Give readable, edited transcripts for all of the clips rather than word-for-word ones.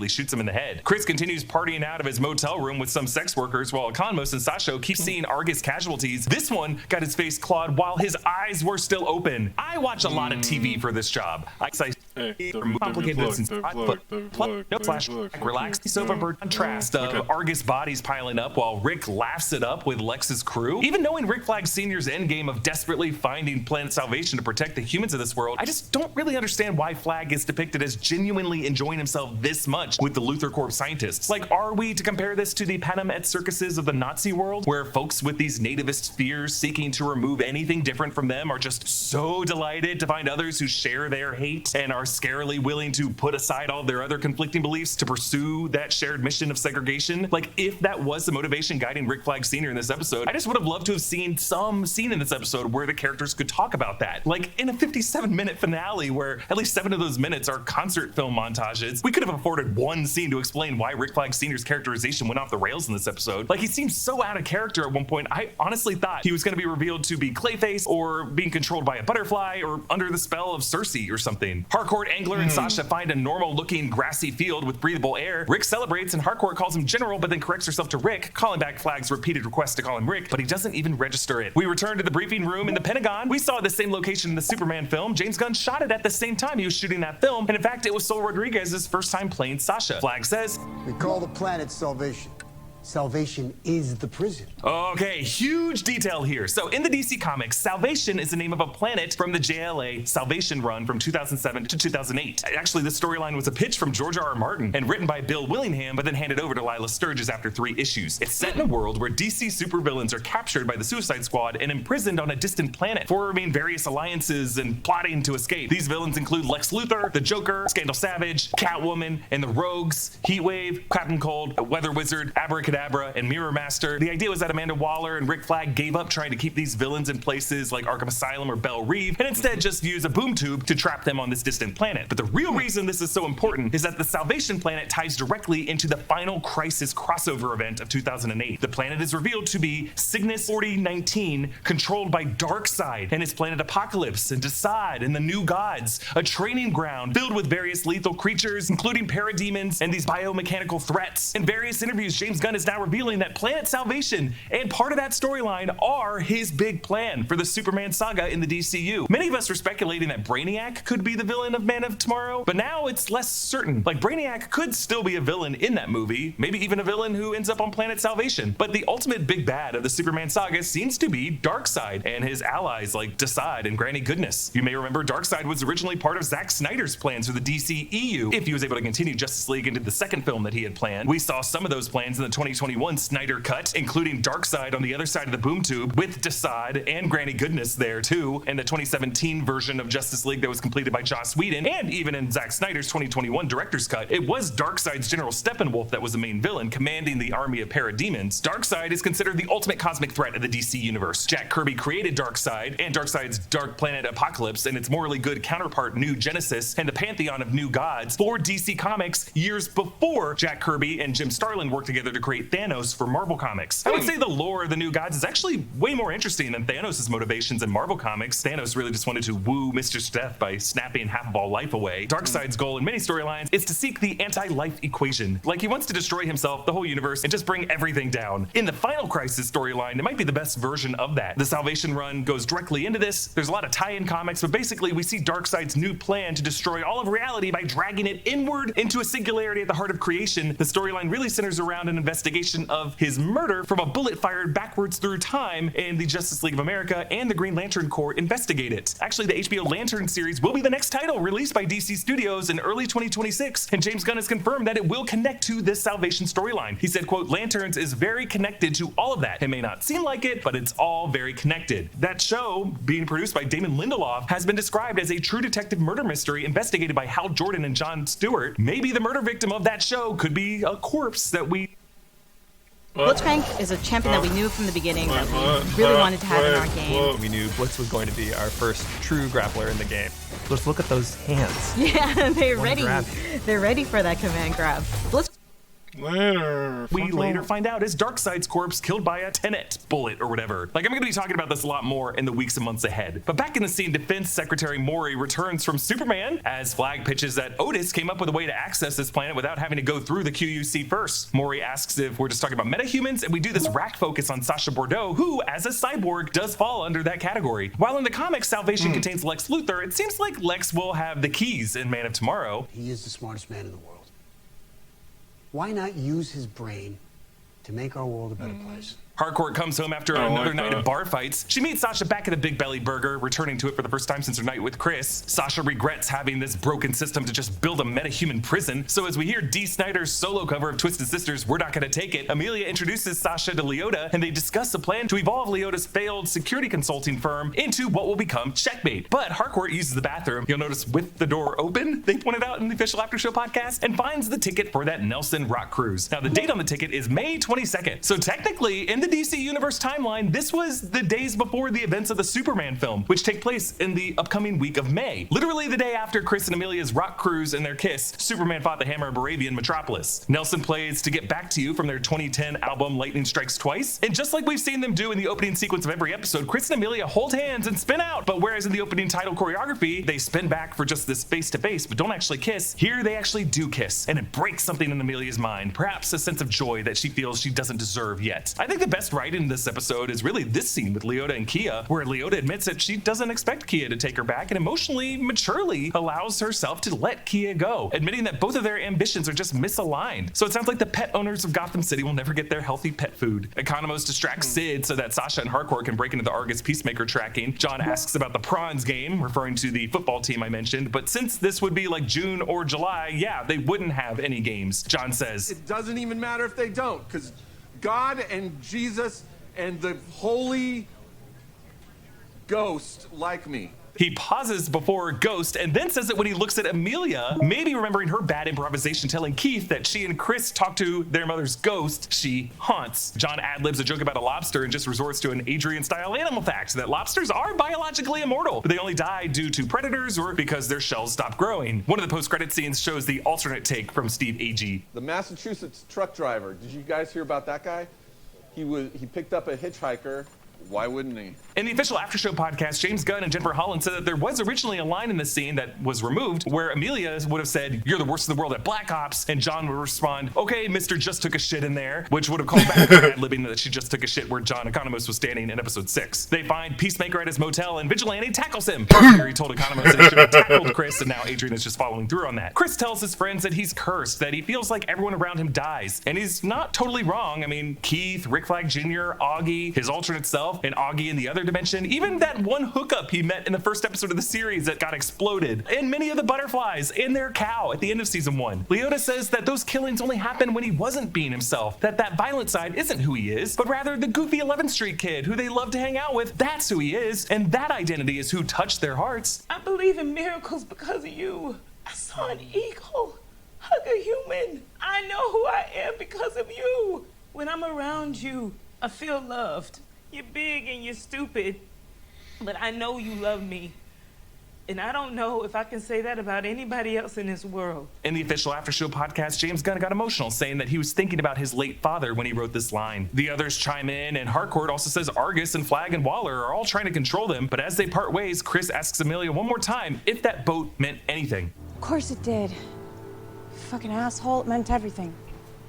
shoots him in the head. Chris continues partying out of his motel room with some sex workers while Economos and Sasha keep seeing Argus casualties. This one got his face clawed while his eyes were still open. I watch a lot of TV for this job. Complicated relaxed sofa contrast of Argus bodies piling up while Rick laughs it up with Lex's crew. Even knowing Rick Flag Sr.'s endgame of desperately finding Planet Salvation to protect the humans of this world, I just don't really understand why Flag is depicted as genuinely enjoying himself this much with the Luthor Corp scientists. Like, are we to compare this to the Panem et Circuses of the Nazi world, where folks with these nativist fears seeking to remove anything different from them are just so delighted to find others who share their hate and are scarily willing to put aside all their other conflicting beliefs to pursue that shared mission of segregation? Like, if that was the motivation guiding Rick Flag Sr. in this episode, I just would have loved to have seen some scene in this episode where the characters could talk about that. Like, in a 57-minute finale where at least 7 of those minutes are concert film montages, we could have afforded one scene to explain why Rick Flag Sr.'s characterization went off the rails in this episode. Like, he seems so out of character at one point. I honestly thought he was going to be revealed to be Clayface or being controlled by a butterfly or under the spell of Cersei or something. Harcourt, Angler, and Sasha find a normal-looking grassy field with breathable air. Rick celebrates and Harcourt calls him General, but then corrects herself to Rick, calling back Flag's repeated request to call him Rick, but he doesn't even register it. We return to the briefing room in the Pentagon. We saw the same location in the Superman film. James Gunn shot it at the same time he was shooting that film, and in fact, it was Sol Rodriguez's first time playing Sasha. Flag says, "We call the planet Salvation. Salvation is the prison." Okay, huge detail here. So in the DC Comics, Salvation is the name of a planet from the JLA Salvation run from 2007 to 2008. Actually, this storyline was a pitch from George R.R. Martin and written by Bill Willingham, but then handed over to Lila Sturges after 3 issues. It's set in a world where DC supervillains are captured by the Suicide Squad and imprisoned on a distant planet, forming various alliances and plotting to escape. These villains include Lex Luthor, the Joker, Scandal Savage, Catwoman, and the Rogues, Heatwave, Captain Cold, Weather Wizard, Abracadabra, and Mirror Master. The idea was that Amanda Waller and Rick Flag gave up trying to keep these villains in places like Arkham Asylum or Belle Reve, and instead just use a boom tube to trap them on this distant planet. But the real reason this is so important is that the Salvation planet ties directly into the Final Crisis crossover event of 2008. The planet is revealed to be Cygnus 4019, controlled by Darkseid and his planet Apocalypse and Desaad and the New Gods, a training ground filled with various lethal creatures, including parademons and these biomechanical threats. In various interviews, James Gunn is now revealing that Planet Salvation and part of that storyline are his big plan for the Superman saga in the DCU. Many of us were speculating that Brainiac could be the villain of Man of Tomorrow, but now it's less certain. Like, Brainiac could still be a villain in that movie, maybe even a villain who ends up on Planet Salvation. But the ultimate big bad of the Superman saga seems to be Darkseid and his allies like Desaad and Granny Goodness. You may remember Darkseid was originally part of Zack Snyder's plans for the DCEU if he was able to continue Justice League into the second film that he had planned. We saw some of those plans in the 2021 Snyder Cut, including Darkseid on the other side of the boom tube with Desaad and Granny Goodness there too, and the 2017 version of Justice League that was completed by Joss Whedon, and even in Zack Snyder's 2021 director's cut, it was Darkseid's General Steppenwolf that was the main villain, commanding the army of parademons. Darkseid is considered the ultimate cosmic threat of the DC universe. Jack Kirby created Darkseid and Darkseid's dark planet Apocalypse and its morally good counterpart New Genesis and the pantheon of new gods for DC Comics years before Jack Kirby and Jim Starlin worked together to create Thanos for Marvel Comics. I would say the lore of the new gods is actually way more interesting than Thanos' motivations in Marvel Comics. Thanos really just wanted to woo Mr. Death by snapping half of all life away. Darkseid's goal in many storylines is to seek the anti-life equation. Like, he wants to destroy himself, the whole universe, and just bring everything down. In the Final Crisis storyline, it might be the best version of that. The Salvation run goes directly into this. There's a lot of tie-in comics, but basically we see Darkseid's new plan to destroy all of reality by dragging it inward into a singularity at the heart of creation. The storyline really centers around an investigation of his murder from a bullet fired backwards through time, and the Justice League of America and the Green Lantern Corps investigate it. Actually, the HBO Lantern series will be the next title released by DC Studios in early 2026, and James Gunn has confirmed that it will connect to this Salvation storyline. He said, quote, "Lanterns is very connected to all of that. It may not seem like it, but it's all very connected." That show, being produced by Damon Lindelof, has been described as a true detective murder mystery investigated by Hal Jordan and Jon Stewart. Maybe the murder victim of that show could be a corpse that we... Blitzcrank is a champion that we knew from the beginning that we really wanted to have in our game. We knew Blitz was going to be our first true grappler in the game. Just look at those hands. Yeah, they're ready. They're ready for that command grab. Blitz Later. We later find out is Darkseid's corpse killed by a Tenet bullet or whatever. Like, I'm gonna be talking about this a lot more in the weeks and months ahead. But back in the scene, Defense Secretary Mori returns from Superman as Flag pitches that Otis came up with a way to access this planet without having to go through the QUC first. Mori asks if we're just talking about metahumans, and we do this rack focus on Sasha Bordeaux, who, as a cyborg, does fall under that category. While in the comics, Salvation contains Lex Luthor, it seems like Lex will have the keys in Man of Tomorrow. He is the smartest man in the world. Why not use his brain to make our world a better place? Harcourt comes home after another night of bar fights. She meets Sasha back at the Big Belly Burger, returning to it for the first time since her night with Chris. Sasha regrets having this broken system to just build a metahuman prison. So as we hear Dee Snider's solo cover of Twisted Sisters, We're Not Gonna Take It, Amelia introduces Sasha to Leota, and they discuss a plan to evolve Leota's failed security consulting firm into what will become Checkmate. But Harcourt uses the bathroom, you'll notice with the door open, they pointed out in the official after show podcast, and finds the ticket for that Nelson rock cruise. Now the date on the ticket is May 22nd. So technically, in the DC Universe timeline, this was the days before the events of the Superman film, which take place in the upcoming week of May. Literally the day after Chris and Amelia's rock cruise and their kiss, Superman fought the Hammer of Barabian Metropolis. Nelson plays To Get Back to You from their 2010 album Lightning Strikes Twice, and just like we've seen them do in the opening sequence of every episode, Chris and Amelia hold hands and spin out, but whereas in the opening title choreography, they spin back for just this face-to-face but don't actually kiss, here they actually do kiss, and it breaks something in Amelia's mind, perhaps a sense of joy that she feels she doesn't deserve yet. I think the best writing in this episode is really this scene with Leota and Kia, where Leota admits that she doesn't expect Kia to take her back and emotionally, maturely allows herself to let Kia go, admitting that both of their ambitions are just misaligned. So it sounds like the pet owners of Gotham City will never get their healthy pet food. Economos distracts Sid so that Sasha and Harcourt can break into the Argus Peacemaker tracking. John asks about the Prawns game, referring to the football team I mentioned, but since this would be like June or July, yeah, they wouldn't have any games. John says, it doesn't even matter if they don't, because God and Jesus and the Holy Ghost like me. He pauses before Ghost and then says it when he looks at Amelia, maybe remembering her bad improvisation telling Keith that she and Chris talk to their mother's ghost she haunts. John ad-libs a joke about a lobster and just resorts to an Adrian-style animal fact that lobsters are biologically immortal, but they only die due to predators or because their shells stop growing. One of the post-credit scenes shows the alternate take from Steve Agee. The Massachusetts truck driver, did you guys hear about that guy? He picked up a hitchhiker. Why wouldn't he? In the official after show podcast, James Gunn and Jennifer Holland said that there was originally a line in the scene that was removed where Amelia would have said, "You're the worst in the world at Black Ops," and John would respond, "Okay, Mr. Just took a shit in there," which would have called back her ad-libbing that she just took a shit where John Economos was standing in episode 6. They find Peacemaker at his motel and Vigilante tackles him. Earlier he told Economos that he should have tackled Chris, and now Adrian is just following through on that. Chris tells his friends that he's cursed, that he feels like everyone around him dies, and he's not totally wrong. I mean, Keith, Rick Flag Jr., Augie, his alternate self, and Augie in the other dimension, even that one hookup he met in the first episode of the series that got exploded, and many of the butterflies and their cow at the end of season 1. Leota says that those killings only happened when he wasn't being himself, that violent side isn't who he is, but rather the goofy 11th Street kid who they love to hang out with. That's who he is, and that identity is who touched their hearts. I believe in miracles because of you. I saw an eagle hug a human. I know who I am because of you. When I'm around you, I feel loved. You're big and you're stupid, but I know you love me. And I don't know if I can say that about anybody else in this world. In the official after show podcast, James Gunn got emotional, saying that he was thinking about his late father when he wrote this line. The others chime in, and Harcourt also says Argus and Flag and Waller are all trying to control them, but as they part ways, Chris asks Amelia one more time if that boat meant anything. Of course it did. Fucking asshole, it meant everything.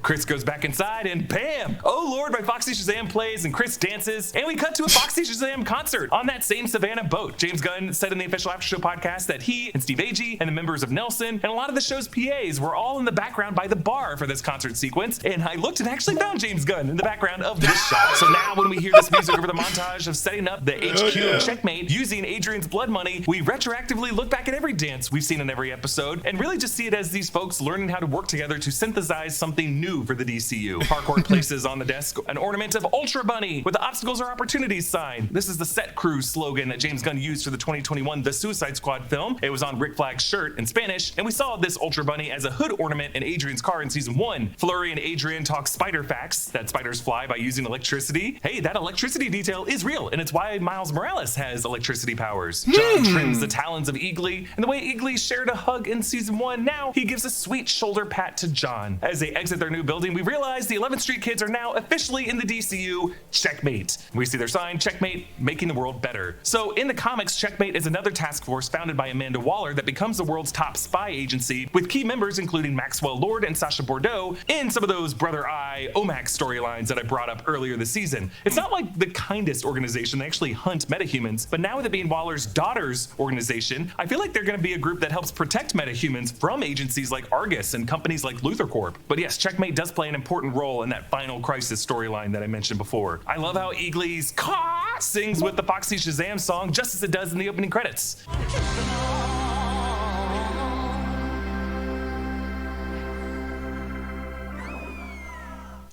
Chris goes back inside and bam! Oh Lord by Foxy Shazam plays and Chris dances, and we cut to a Foxy Shazam concert on that same Savannah boat. James Gunn said in the official after show podcast that he and Steve Agee and the members of Nelson and a lot of the show's PAs were all in the background by the bar for this concert sequence, and I looked and actually found James Gunn in the background of this shot. So now when we hear this music over the montage of setting up the HQ of Checkmate using Adrian's blood money, we retroactively look back at every dance we've seen in every episode and really just see it as these folks learning how to work together to synthesize something new for the DCU. Harcourt places on the desk an ornament of Ultra Bunny with the obstacles or opportunities sign. This is the set crew slogan that James Gunn used for the 2021 The Suicide Squad film. It was on Rick Flag's shirt in Spanish, and we saw this Ultra Bunny as a hood ornament in Adrian's car in season 1. Flurry and Adrian talk spider facts, that spiders fly by using electricity. Hey, that electricity detail is real, and it's why Miles Morales has electricity powers. John trims the talons of Eagly, and the way Eagly shared a hug in season 1, now he gives a sweet shoulder pat to John. As they exit their new building, we realize the 11th Street Kids are now officially in the DCU. Checkmate. We see their sign, Checkmate, making the world better. So in the comics, Checkmate is another task force founded by Amanda Waller that becomes the world's top spy agency, with key members including Maxwell Lord and Sasha Bordeaux in some of those Brother Eye, OMAC storylines that I brought up earlier this season. It's not like the kindest organization, they actually hunt metahumans, but now with it being Waller's daughter's organization, I feel like they're going to be a group that helps protect metahumans from agencies like Argus and companies like Luthor Corp. But yes, Checkmate does play an important role in that Final Crisis storyline that I mentioned before. I love how Eagly's Caw sings with the Foxy Shazam song just as it does in the opening credits.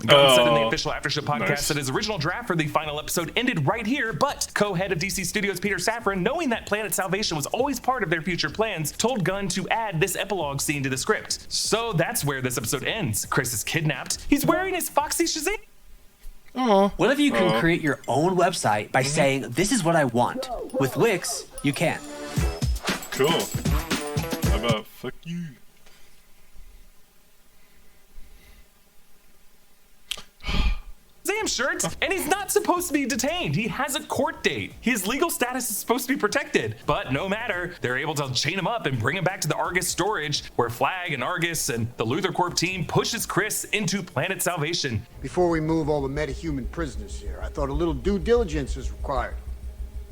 Gunn said in the official Aftershow podcast that his original draft for the final episode ended right here, but co-head of DC Studios Peter Safran, knowing that Planet Salvation was always part of their future plans, told Gunn to add this epilogue scene to the script. So that's where this episode ends. Chris is kidnapped. He's wearing his Foxy Shazam. What if you can create your own website by saying, this is what I want? With Wix, you can. Cool. How about fuck you? Shazam shirts, and he's not supposed to be detained. He has a court date. His legal status is supposed to be protected, but no matter, they're able to chain him up and bring him back to the Argus storage, where Flag and Argus and the Luthor Corp team pushes Chris into Planet Salvation. Before we move all the metahuman prisoners here, I thought a little due diligence is required.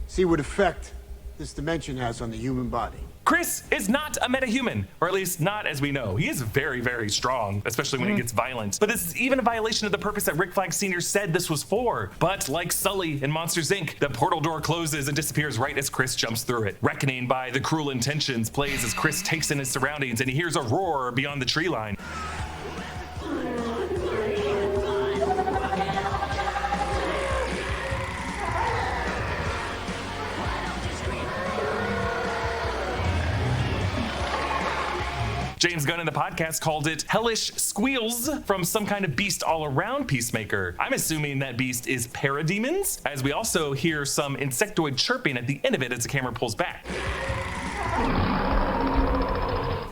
See what effect this dimension has on the human body. Chris is not a metahuman, or at least not as we know. He is very, very strong, especially when he gets violent. But this is even a violation of the purpose that Rick Flag Sr. said this was for. But like Sully in Monsters Inc., the portal door closes and disappears right as Chris jumps through it. Reckoning by the Cruel Intentions plays as Chris takes in his surroundings and he hears a roar beyond the tree line. James Gunn in the podcast called it hellish squeals from some kind of beast all around Peacemaker. I'm assuming that beast is parademons, as we also hear some insectoid chirping at the end of it as the camera pulls back.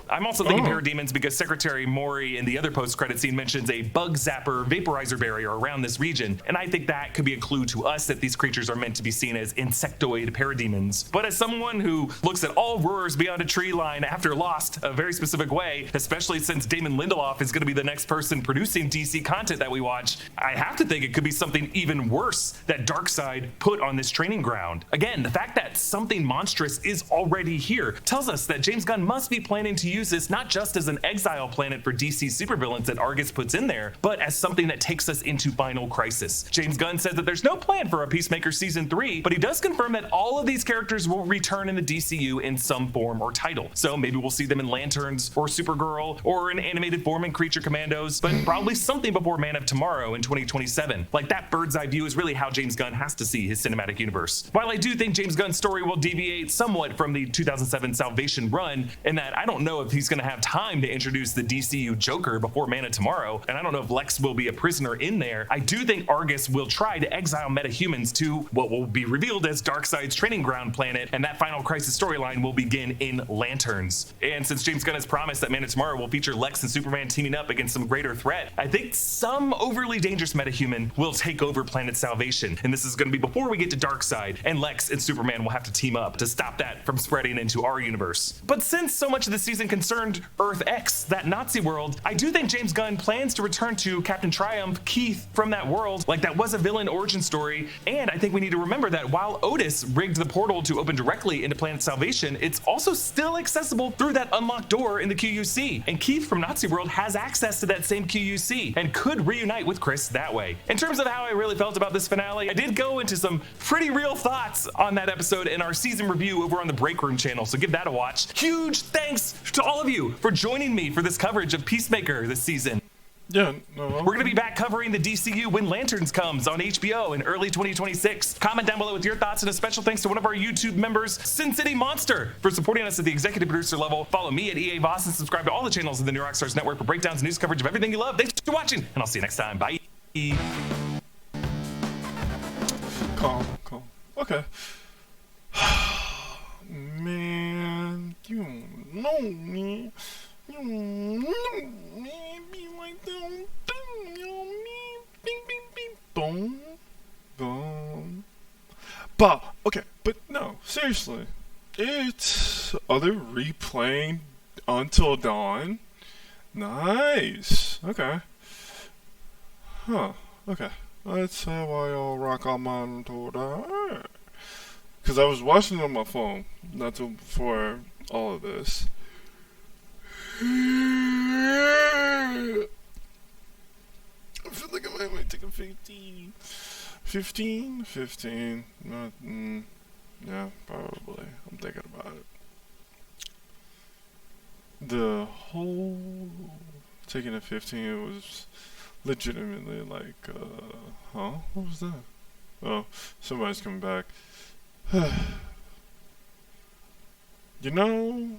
I'm also thinking parademons because Secretary Mori in the other post-credit scene mentions a bug zapper vaporizer barrier around this region, and I think that could be a clue to us that these creatures are meant to be seen as insectoid parademons. But as someone who looks at all roars beyond a tree line after Lost a very specific way, especially since Damon Lindelof is going to be the next person producing DC content that we watch, I have to think it could be something even worse that Darkseid put on this training ground. Again, the fact that something monstrous is already here tells us that James Gunn must be planning to use this not just as an exile planet for DC supervillains that Argus puts in there, but as something that takes us into Final Crisis. James Gunn says that there's no plan for a Peacemaker Season 3, but he does confirm that all of these characters will return in the DCU in some form or title. So maybe we'll see them in Lanterns or Supergirl or in animated form in Creature Commandos, but probably something before Man of Tomorrow in 2027. Like, that bird's eye view is really how James Gunn has to see his cinematic universe. While I do think James Gunn's story will deviate somewhat from the 2007 Salvation run, in that I don't know if he's going to have time to introduce the DCU Joker before Man of Tomorrow, and I don't know if Lex will be a prisoner in there. I do think Argus will try to exile metahumans to what will be revealed as Darkseid's training ground planet, and that Final Crisis storyline will begin in Lanterns. And since James Gunn has promised that Man of Tomorrow will feature Lex and Superman teaming up against some greater threat, I think some overly dangerous metahuman will take over Planet Salvation, and this is going to be before we get to Darkseid, and Lex and Superman will have to team up to stop that from spreading into our universe. But since so much of the season concerned Earth X, that Nazi world, I do think James Gunn plans to return to Captain Triumph, Keith, from that world, like that was a villain origin story. And I think we need to remember that while Otis rigged the portal to open directly into Planet Salvation, it's also still accessible through that unlocked door in the QUC. And Keith from Nazi world has access to that same QUC and could reunite with Chris that way. In terms of how I really felt about this finale, I did go into some pretty real thoughts on that episode in our season review over on the Break Room channel, so give that a watch. Huge thanks to all of you for joining me for this coverage of Peacemaker this season. Yeah, no. We're going to be back covering the DCU when Lanterns comes on HBO in early 2026. Comment down below with your thoughts, and a special thanks to one of our YouTube members, Sin City Monster, for supporting us at the executive producer level. Follow me at EA Voss and subscribe to all the channels in the New Rockstars Network for breakdowns and news coverage of everything you love. Thanks for watching, and I'll see you next time. Bye. Calm. Okay. Man, you know me. You know me. Be like that. But okay, but no, seriously, are they replaying Until Dawn? Nice. Okay. Huh. Okay. That's how I rock on Until Dawn. Because I was watching it on my phone, not too before all of this. I feel like I might take a 15. 15? Yeah, probably. I'm thinking about it. The whole taking a 15 was legitimately like, huh? What was that? Oh, somebody's coming back. You know,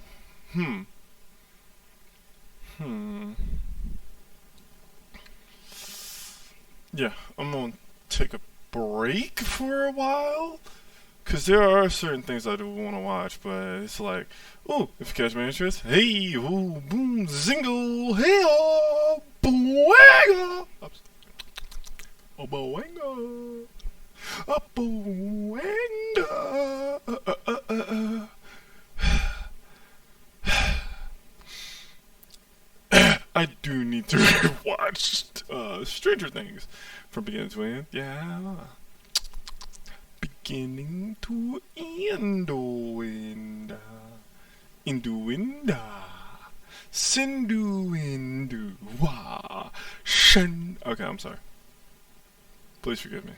yeah, I'm gonna take a break for a while, cause there are certain things I do want to watch, but it's like, oh, if you catch my interest, hey, ooh, boom, zingle, hey, oh, boinga, oh, boinga, oh, boinga, I do need to watch Stranger Things from beginning to end. Yeah. Beginning to end. Innuenda. Sindu. Wah. Shen. Okay, I'm sorry. Please forgive me.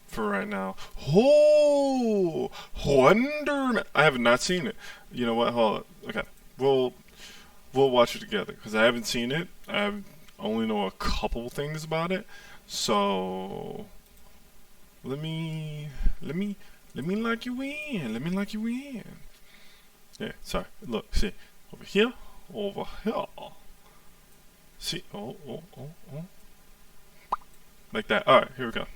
For right now. Oh! Wonder Man. I have not seen it. You know what? Hold on. Okay. We'll watch it together because I haven't seen it. I only know a couple things about it. So let me lock you in. Let me lock you in. Yeah, sorry. Look, see over here. See, oh. Like that. All right, here we go.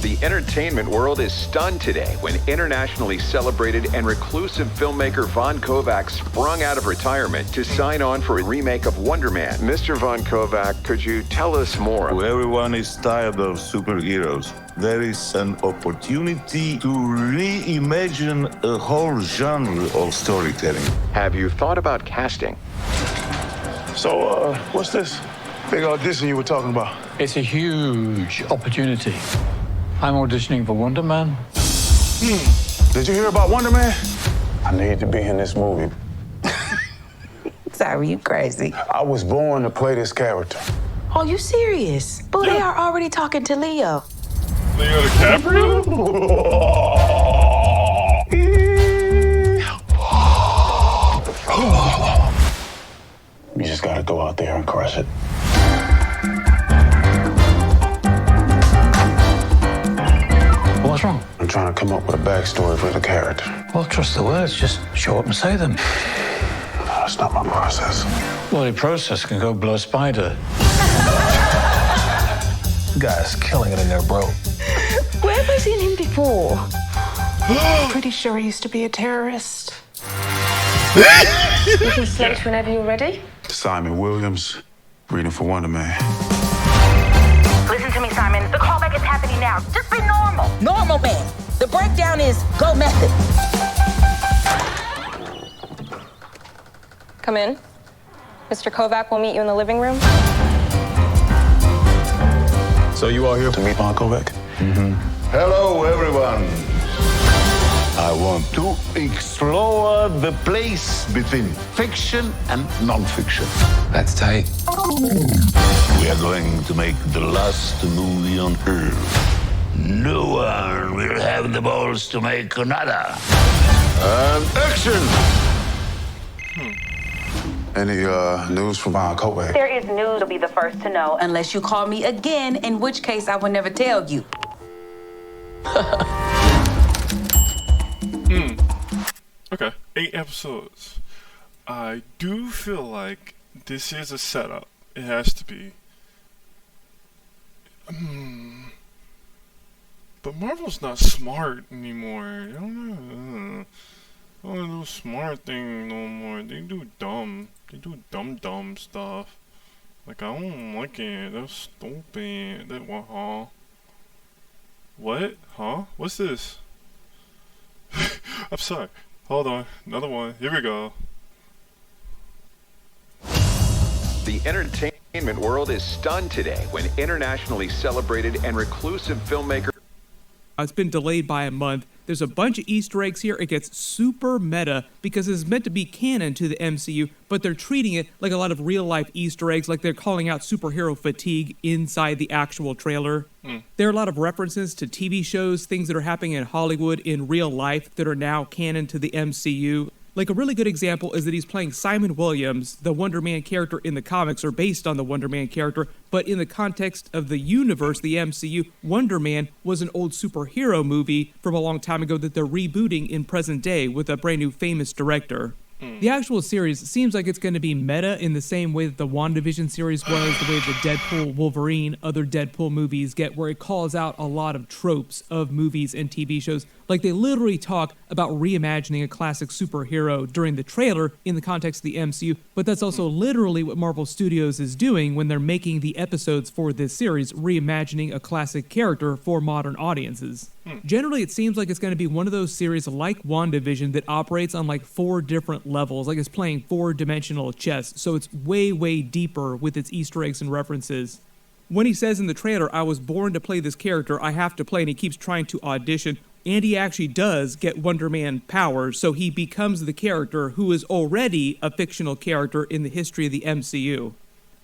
The entertainment world is stunned today when internationally celebrated and reclusive filmmaker Von Kovac sprung out of retirement to sign on for a remake of Wonder Man. Mr. Von Kovac, could you tell us more? Everyone is tired of superheroes. There is an opportunity to reimagine a whole genre of storytelling. Have you thought about casting? So, what's this big audition you were talking about? It's a huge opportunity. I'm auditioning for Wonder Man. Did you hear about Wonder Man? I need to be in this movie. Sorry, you crazy. I was born to play this character. Are you serious? But they are already talking to Leo. Leo DiCaprio? You just gotta go out there and crush it. What's wrong? I'm trying to come up with a backstory for the character. Well, trust the words. Just show up and say them. No, that's not my process. Well, your process can go blow a spider. Guy's killing it in there, bro. Where have I seen him before? Pretty sure he used to be a terrorist. You can select whenever you're ready. Simon Williams, reading for Wonder Man. Listen to me, Simon. The callback is happening now. Just be normal. Normal, man. The breakdown is go method. Come in. Mr. Kovac will meet you in the living room. So you all here to meet Von Kovac? Mm-hmm. Hello, everyone. I want to explore the place between fiction and non-fiction. That's tight. We are going to make the last movie on Earth. No one will have the balls to make another. And action! Any news from Von Kovac? There is news you'll be the first to know, unless you call me again, in which case I will never tell you. Okay, 8 episodes. I do feel like this is a setup. It has to be. But Marvel's not smart anymore. I don't know. I don't do smart thing no more. They do dumb. They do dumb stuff. Like, I don't like it. That's stupid. That What? Huh? What's this? I'm sorry. Hold on. Another one. Here we go. The entertainment world is stunned today when internationally celebrated and reclusive filmmaker. It's been delayed by a month. There's a bunch of Easter eggs here. It gets super meta because it's meant to be canon to the MCU, but they're treating it like a lot of real-life Easter eggs, like they're calling out superhero fatigue inside the actual trailer. There are a lot of references to TV shows, things that are happening in Hollywood in real life that are now canon to the MCU. Like, a really good example is that he's playing Simon Williams, the Wonder Man character in the comics, or based on the Wonder Man character, but in the context of the universe, the MCU, Wonder Man was an old superhero movie from a long time ago that they're rebooting in present day with a brand new famous director. The actual series seems like it's going to be meta in the same way that the WandaVision series was, the way the Deadpool, Wolverine, other Deadpool movies get, where it calls out a lot of tropes of movies and TV shows. Like, they literally talk about reimagining a classic superhero during the trailer in the context of the MCU, but that's also literally what Marvel Studios is doing when they're making the episodes for this series, reimagining a classic character for modern audiences. Generally, it seems like it's going to be one of those series like WandaVision that operates on like 4 different levels, like it's playing 4-dimensional chess, so it's way, way deeper with its Easter eggs and references. When he says in the trailer, I was born to play this character, I have to play, and he keeps trying to audition, and he actually does get Wonder Man powers, so he becomes the character who is already a fictional character in the history of the MCU.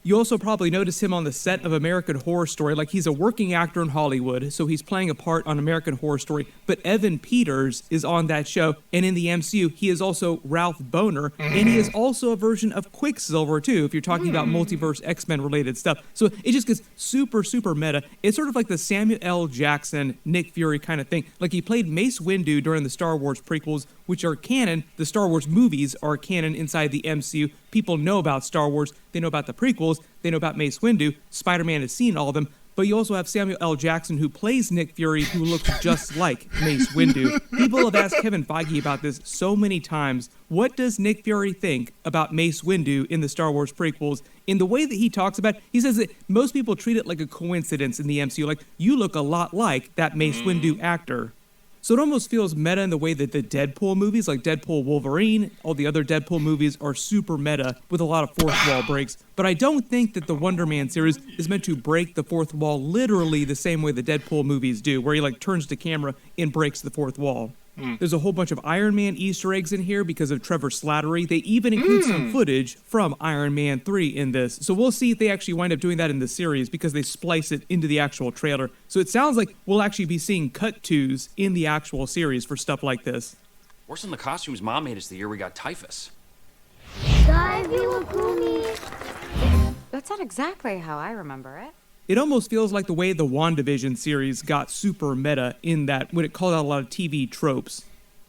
You also probably notice him on the set of American Horror Story, like he's a working actor in Hollywood, so he's playing a part on American Horror Story, but Evan Peters is on that show, and in the MCU, he is also Ralph Boner, and he is also a version of Quicksilver, too, if you're talking about multiverse X-Men related stuff. So it just gets super, super meta. It's sort of like the Samuel L. Jackson, Nick Fury kind of thing. Like, he played Mace Windu during the Star Wars prequels, which are canon. The Star Wars movies are canon inside the MCU. People know about Star Wars, they know about the prequels, they know about Mace Windu, Spider-Man has seen all of them, but you also have Samuel L. Jackson who plays Nick Fury, who looks just like Mace Windu. People have asked Kevin Feige about this so many times. What does Nick Fury think about Mace Windu in the Star Wars prequels? In the way that he talks about it, he says that most people treat it like a coincidence in the MCU, like, you look a lot like that Mace Windu actor. So it almost feels meta in the way that the Deadpool movies, like Deadpool Wolverine, all the other Deadpool movies are super meta with a lot of fourth wall breaks. But I don't think that the Wonder Man series is meant to break the fourth wall literally the same way the Deadpool movies do, where he like turns to camera and breaks the fourth wall. There's a whole bunch of Iron Man Easter eggs in here because of Trevor Slattery. They even include some footage from Iron Man 3 in this. So we'll see if they actually wind up doing that in the series because they splice it into the actual trailer. So it sounds like we'll actually be seeing cut-tos in the actual series for stuff like this. Worse than the costumes Mom made us the year we got typhus. That's not exactly how I remember it. It almost feels like the way the WandaVision series got super meta in that when it called out a lot of TV tropes.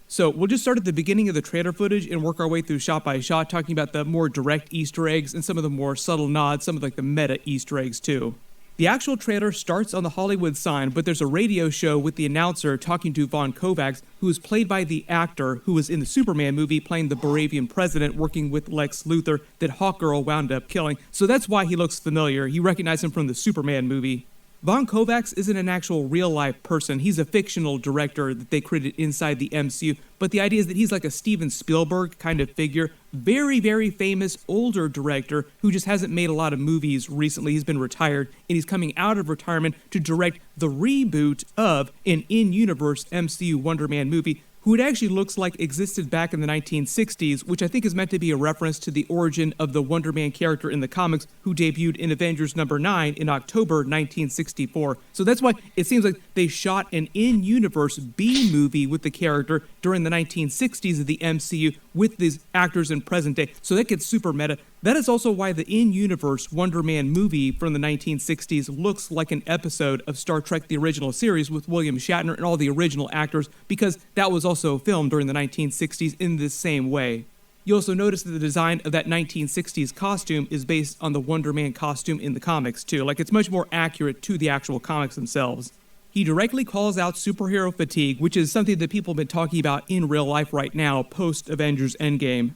So we'll just start at the beginning of the trailer footage and work our way through shot by shot, talking about the more direct Easter eggs and some of the more subtle nods, some of like the meta Easter eggs too. The actual trailer starts on the Hollywood sign, but there's a radio show with the announcer talking to Von Kovacs, who is played by the actor who was in the Superman movie playing the Baravian president working with Lex Luthor that Hawkgirl wound up killing. So that's why he looks familiar. You recognize him from the Superman movie. Von Kovacs isn't an actual real-life person. He's a fictional director that they created inside the MCU, but the idea is that he's like a Steven Spielberg kind of figure. Very, very famous older director who just hasn't made a lot of movies recently. He's been retired, and he's coming out of retirement to direct the reboot of an in-universe MCU Wonder Man movie, who it actually looks like existed back in the 1960s, which I think is meant to be a reference to the origin of the Wonder Man character in the comics, who debuted in Avengers #9 in October 1964. So that's why it seems like they shot an in-universe B movie with the character during the 1960s of the MCU with these actors in present day. So that gets super meta. That is also why the in-universe Wonder Man movie from the 1960s looks like an episode of Star Trek: The Original Series with William Shatner and all the original actors, because that was also filmed during the 1960s in this same way. You also notice that the design of that 1960s costume is based on the Wonder Man costume in the comics too. Like, it's much more accurate to the actual comics themselves. He directly calls out superhero fatigue, which is something that people have been talking about in real life right now, post-Avengers Endgame.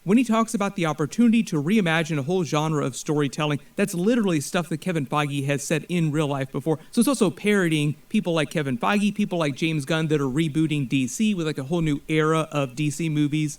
When he talks about the opportunity to reimagine a whole genre of storytelling, that's literally stuff that Kevin Feige has said in real life before. So it's also parodying people like Kevin Feige, people like James Gunn that are rebooting DC with like a whole new era of DC movies.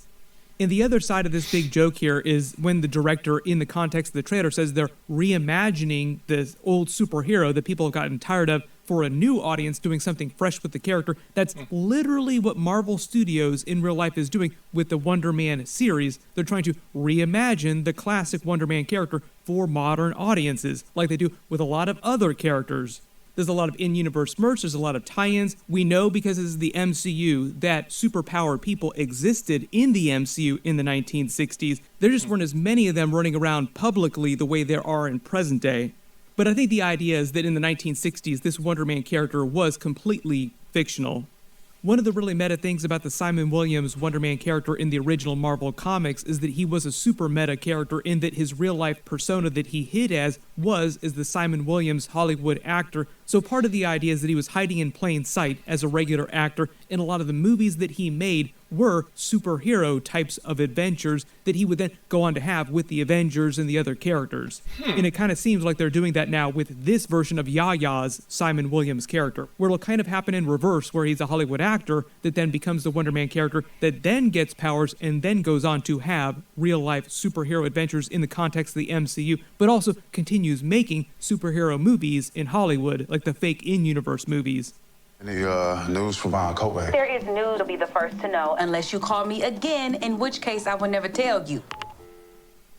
And the other side of this big joke here is when the director, in the context of the trailer, says they're reimagining this old superhero that people have gotten tired of for a new audience, doing something fresh with the character. That's literally what Marvel Studios in real life is doing with the Wonder Man series. They're trying to reimagine the classic Wonder Man character for modern audiences, like they do with a lot of other characters. There's a lot of in-universe merch, there's a lot of tie-ins. We know because this is the MCU that superpowered people existed in the MCU in the 1960s. There just weren't as many of them running around publicly the way there are in present day. But I think the idea is that in the 1960s, this Wonder Man character was completely fictional. One of the really meta things about the Simon Williams Wonder Man character in the original Marvel Comics is that he was a super meta character in that his real-life persona that he hid as the Simon Williams Hollywood actor. So part of the idea is that he was hiding in plain sight as a regular actor, and a lot of the movies that he made were superhero types of adventures that he would then go on to have with the Avengers and the other characters. And it kind of seems like they're doing that now with this version of Yaya's Simon Williams character, where it'll kind of happen in reverse, where he's a Hollywood actor that then becomes the Wonder Man character that then gets powers and then goes on to have real-life superhero adventures in the context of the MCU, but also continues making superhero movies in Hollywood, like the fake in-universe movies. Any news from Von Kovac? There is news to be the first to know, unless you call me again, in which case I will never tell you.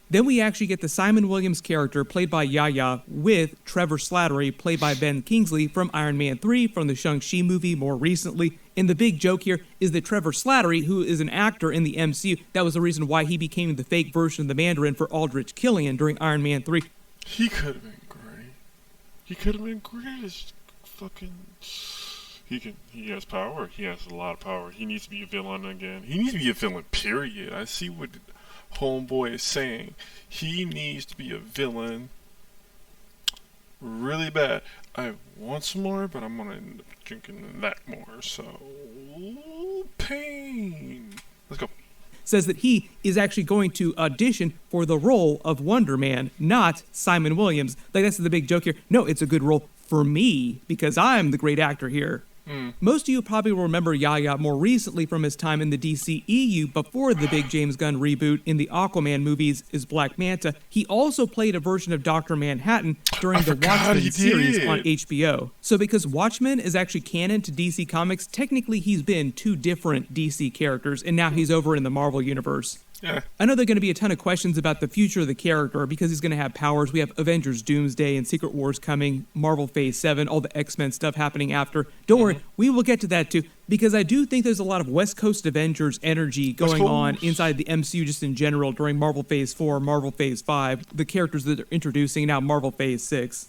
Then we actually get the Simon Williams character played by Yaya with Trevor Slattery played by Ben Kingsley from Iron Man 3, from the Shang-Chi movie more recently. And the big joke here is that Trevor Slattery, who is an actor in the MCU, that was the reason why he became the fake version of the Mandarin for Aldrich Killian during Iron Man 3. He could have been great. He could have been great as fucking... He has power. He has a lot of power. He needs to be a villain again. He needs to be a villain, period. I see what Homeboy is saying. He needs to be a villain really bad. I want some more, but I'm gonna end up drinking that more. So, pain. Let's go. Says that he is actually going to audition for the role of Wonder Man, not Simon Williams. Like, that's the big joke here. No, it's a good role for me, because I'm the great actor here. Most of you probably will remember Yaya more recently from his time in the DCEU before the big James Gunn reboot in the Aquaman movies as Black Manta. He also played a version of Dr. Manhattan during the Watchmen series on HBO. So because Watchmen is actually canon to DC Comics, technically he's been two different DC characters, and now he's over in the Marvel Universe. Yeah. I know there are going to be a ton of questions about the future of the character because he's going to have powers. We have Avengers Doomsday and Secret Wars coming, Marvel Phase 7, all the X-Men stuff happening after. Don't worry, we will get to that too, because I do think there's a lot of West Coast Avengers energy going on inside the MCU just in general during Marvel Phase 4, Marvel Phase 5, the characters that they're introducing now, Marvel Phase 6,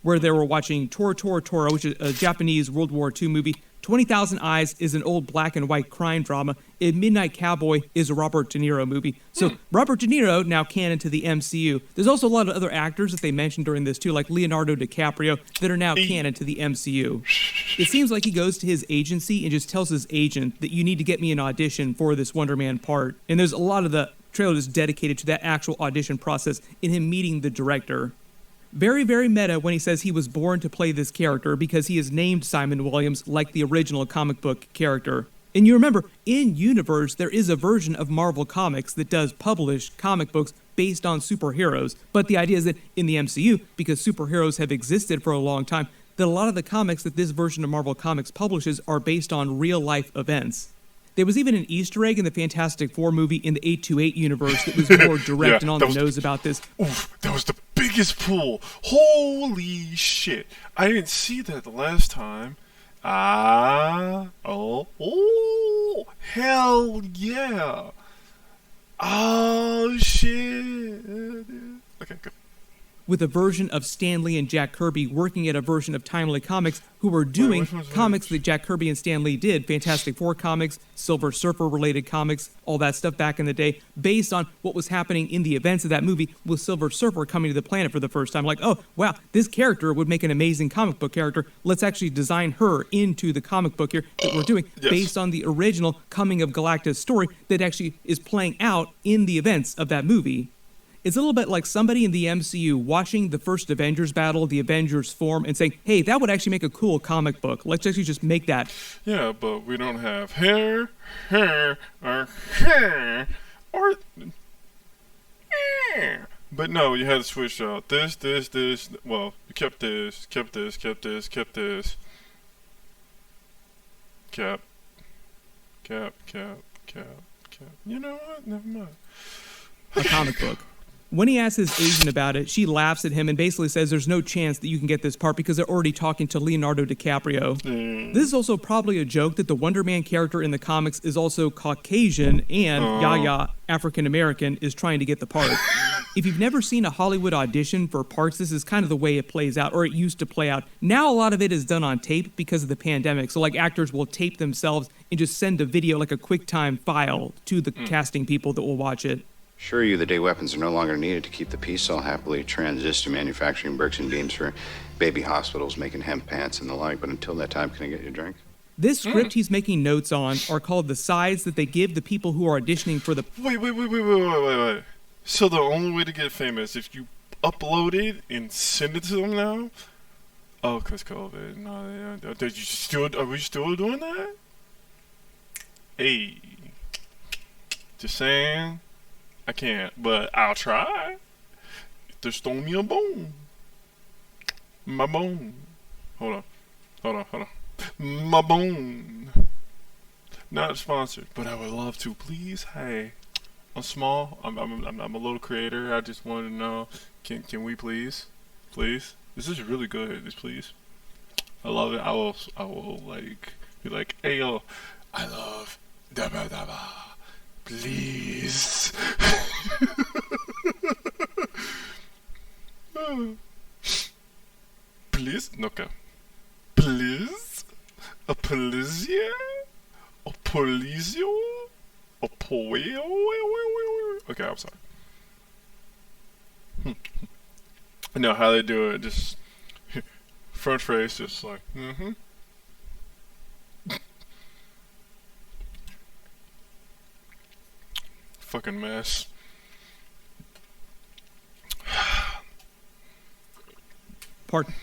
where they were watching Tora Tora Tora, which is a Japanese World War II movie. 20,000 Eyes is an old black and white crime drama, and Midnight Cowboy is a Robert De Niro movie. So Robert De Niro, now canon to the MCU. There's also a lot of other actors that they mentioned during this too, like Leonardo DiCaprio, that are now canon to the MCU. It seems like he goes to his agency and just tells his agent that you need to get me an audition for this Wonder Man part. And there's a lot of the trailer just dedicated to that actual audition process in him meeting the director. Very, very meta when he says he was born to play this character because he is named Simon Williams like the original comic book character. And you remember, in universe, there is a version of Marvel Comics that does publish comic books based on superheroes. But the idea is that in the MCU, because superheroes have existed for a long time, that a lot of the comics that this version of Marvel Comics publishes are based on real-life events. There was even an Easter egg in the Fantastic Four movie in the 828 universe that was more direct and on the nose about this. Oof, that was the biggest pull. Holy shit. I didn't see that the last time. Oh, hell yeah. Oh, shit. Okay, good. with a version of Stan Lee and Jack Kirby working at a version of Timely Comics, who were doing comics that Jack Kirby and Stan Lee did, Fantastic Four comics, Silver Surfer related comics, all that stuff back in the day, based on what was happening in the events of that movie with Silver Surfer coming to the planet for the first time. Like, oh, wow, this character would make an amazing comic book character. Let's actually design her into the comic book here that we're doing based on the original Coming of Galactus story that actually is playing out in the events of that movie. It's a little bit like somebody in the MCU watching the first Avengers battle, the Avengers form, and saying, hey, that would actually make a cool comic book. Let's actually just make that. Yeah, but we don't have hair, or hair, or... But no, you had to switch out this. Well, you kept this. Kept. You know what? Never mind. A comic book. When he asks his agent about it, she laughs at him and basically says there's no chance that you can get this part because they're already talking to Leonardo DiCaprio. This is also probably a joke that the Wonder Man character in the comics is also Caucasian and Yaya, African American, is trying to get the part. If you've never seen a Hollywood audition for parts, this is kind of the way it plays out, or it used to play out. Now a lot of it is done on tape because of the pandemic. So like actors will tape themselves and just send a video, like a QuickTime file, to the casting people that will watch it. Assure you the day weapons are no longer needed to keep the peace all happily transist to manufacturing bricks and beams for baby hospitals, making hemp pants and the like. But until that time, can I get you a drink? This script he's making notes on are called the sides that they give the people who are auditioning for the... Wait. So the only way to get famous, if you upload it and send it to them now? Oh, because COVID. No, are we still doing that? Hey. Just saying. I can't, but I'll try. Just throw me a bone. My bone. Hold on. My bone. Not sponsored, but I would love to. Please, hey. I'm small. I'm a little creator. I just want to know. Can we please? Please? This is really good. Just please. I love it. I will like be like, hey yo, I love Dabba Dabba. Please. Please? Okay. Please? A polizia? A polizio? A poeo? Okay, I'm sorry. I know how they do it. Just front face, just like, fucking mess.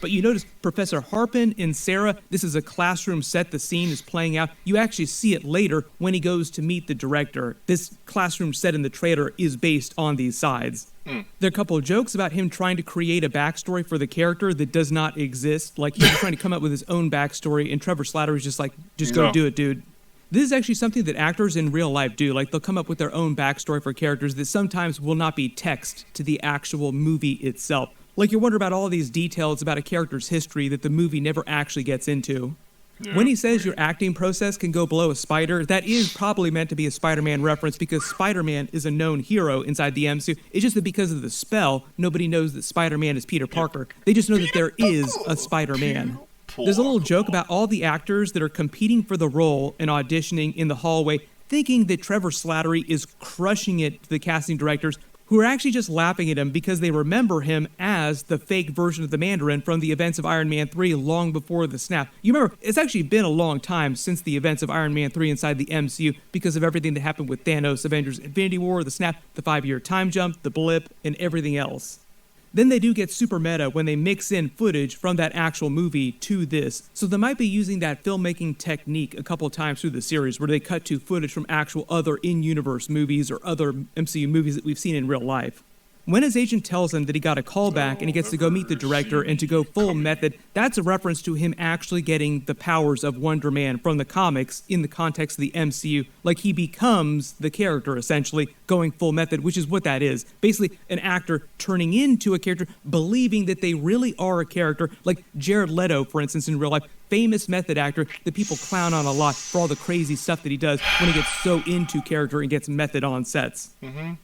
But you notice Professor Harpin and Sarah, this is a classroom set, the scene is playing out. You actually see it later when he goes to meet the director. This classroom set in the trailer is based on these sides. There are a couple of jokes about him trying to create a backstory for the character that does not exist. Like he's trying to come up with his own backstory, and Trevor Slattery's just like, just go do it, dude. This is actually something that actors in real life do. Like they'll come up with their own backstory for characters that sometimes will not be text to the actual movie itself. Like you wonder about all these details about a character's history that the movie never actually gets into. Yeah. When he says your acting process can go below a spider, that is probably meant to be a Spider-Man reference because Spider-Man is a known hero inside the MCU. It's just that because of the spell, nobody knows that Spider-Man is Peter Parker. They just know that there is a Spider-Man. There's a little joke about all the actors that are competing for the role and auditioning in the hallway, thinking that Trevor Slattery is crushing it to the casting directors, who are actually just laughing at him because they remember him as the fake version of the Mandarin from the events of Iron Man 3 long before the snap. You remember, it's actually been a long time since the events of Iron Man 3 inside the MCU because of everything that happened with Thanos, Avengers Infinity War, the snap, the 5-year time jump, the blip, and everything else. Then they do get super meta when they mix in footage from that actual movie to this. So they might be using that filmmaking technique a couple of times through the series where they cut to footage from actual other in-universe movies or other MCU movies that we've seen in real life. When his agent tells him that he got a call back and he gets to go meet the director and to go full method, that's a reference to him actually getting the powers of Wonder Man from the comics in the context of the MCU. Like he becomes the character, essentially, going full method, which is what that is. Basically, an actor turning into a character, believing that they really are a character. Like Jared Leto, for instance, in real life, famous method actor that people clown on a lot for all the crazy stuff that he does when he gets so into character and gets method on sets.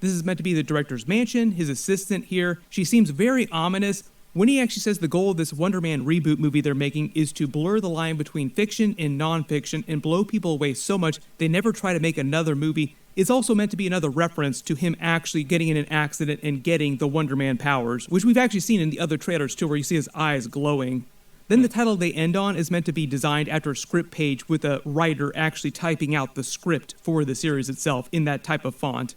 This is meant to be the director's mansion, his assistant here. She seems very ominous. When he actually says the goal of this Wonder Man reboot movie they're making is to blur the line between fiction and nonfiction and blow people away so much they never try to make another movie, it's also meant to be another reference to him actually getting in an accident and getting the Wonder Man powers, which we've actually seen in the other trailers too, where you see his eyes glowing. Then the title they end on is meant to be designed after a script page with a writer actually typing out the script for the series itself in that type of font.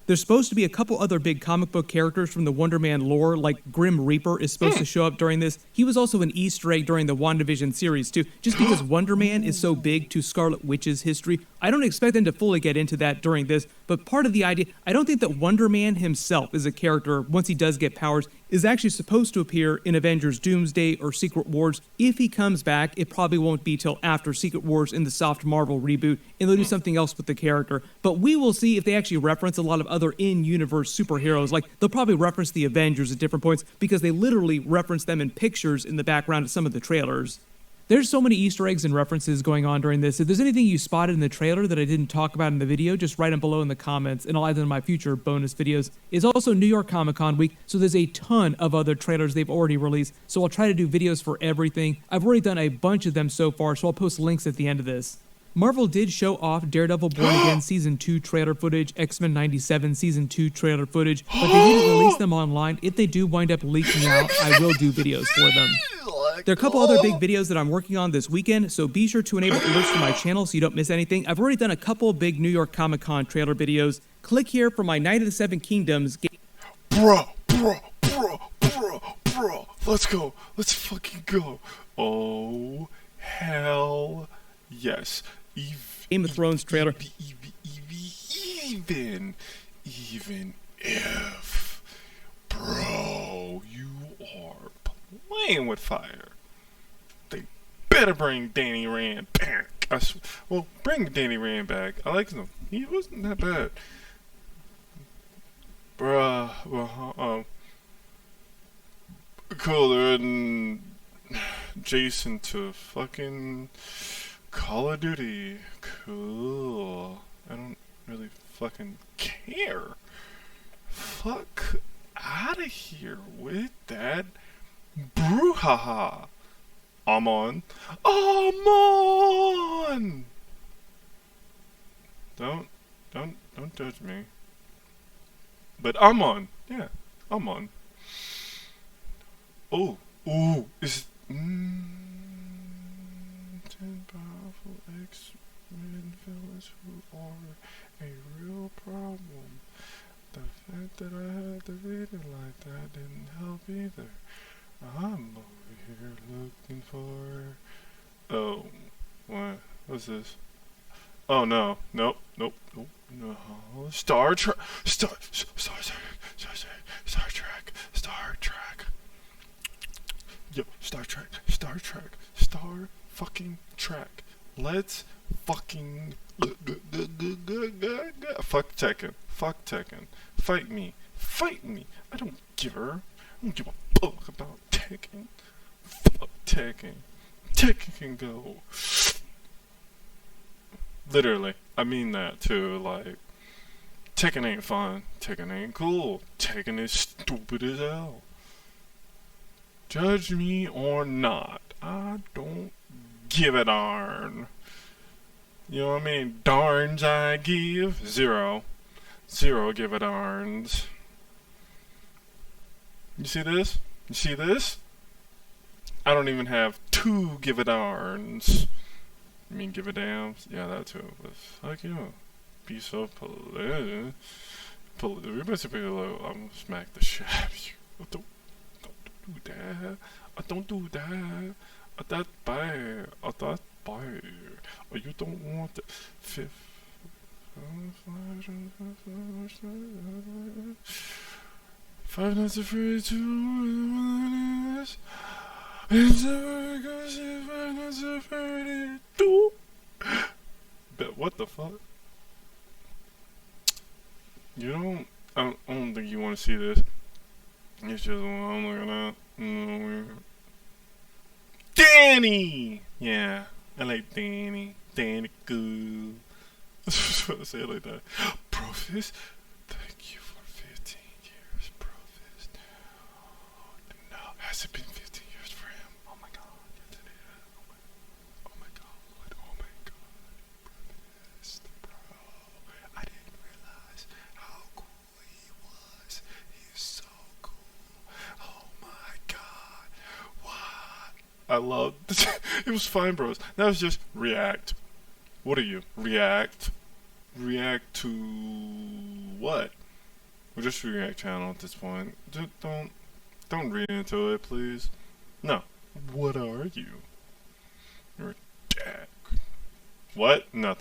There's supposed to be a couple other big comic book characters from the Wonder Man lore, like Grim Reaper is supposed to show up during this. He was also an Easter egg during the WandaVision series too, just because Wonder Man is so big to Scarlet Witch's history. I don't expect them to fully get into that during this, but part of the idea, I don't think that Wonder Man himself is a character, once he does get powers, is actually supposed to appear in Avengers Doomsday or Secret Wars. If he comes back, it probably won't be till after Secret Wars in the soft Marvel reboot, and they'll do something else with the character. But we will see if they actually reference a lot of other in-universe superheroes. Like, they'll probably reference the Avengers at different points, because they literally reference them in pictures in the background of some of the trailers. There's so many Easter eggs and references going on during this. If there's anything you spotted in the trailer that I didn't talk about in the video, just write them below in the comments, and I'll add them in my future bonus videos. It's also New York Comic Con week, so there's a ton of other trailers they've already released, so I'll try to do videos for everything. I've already done a bunch of them so far, so I'll post links at the end of this. Marvel did show off Daredevil Born Again Season 2 trailer footage, X-Men 97 Season 2 trailer footage, but they didn't release them online. If they do wind up leaking out, I will do videos for them. There are a couple other big videos that I'm working on this weekend, so be sure to enable alerts to my channel so you don't miss anything. I've already done a couple big New York Comic Con trailer videos. Click here for my Night of the Seven Kingdoms. Bro, let's go. Let's fucking go. Oh, hell yes. Game of Thrones trailer. Even if, bro, you are playing with fire, they better bring Danny Rand back. Well, bring Danny Rand back. I like him. He wasn't that bad. Bruh, well, cool, they're adding Jason to fucking Call of Duty. Cool. I don't really fucking care. Fuck out of here with that brouhaha. I'm on. Don't judge me. But I'm on. Yeah, I'm on. Oh, is 10 powerful X-Men villains who are a real problem. The fact that I had to read it like that didn't help either. I'm over here looking for... Oh, what? What's this? Oh no, nope, no. Star Trek. Yo, Star fucking Trek. Let's fucking fuck Tekken. Fight me. I don't give a fuck about Tekken. Fuck Tekken. Tekken can go. Literally, I mean that too. Like, Tekken ain't fun. Tekken ain't cool. Tekken is stupid as hell. Judge me or not, I don't give a darn. You know what I mean? Darns I give? Zero give a darns. You see this? I don't even have 2 give a darns. I mean, give a damn? Yeah, that too. But fuck you. Be so polite. We basically like, I'm gonna smack the shit out of you. Don't do that. Don't do that. That's bad. That's bad. You don't want the fifth. Five Nights at Freddy's 2. But what the fuck? I don't think you want to see this. It's just what I'm looking at. Danny! Yeah, I like Danny. Danny cool. I was supposed to say it like that. Profis, thank you for 15 years, Profis. No, has it been 15 years for him? Oh my god. Yes, it is. Oh my god. Oh my god. Profis, bro. I didn't realize how cool he was. He's so cool. Oh my god. What? I love it was fine, bros. That was just react. What are you? React? React to what? We're just a react channel at this point. Just don't read into it, please. No. What are you? You're a jack. What? Nothing.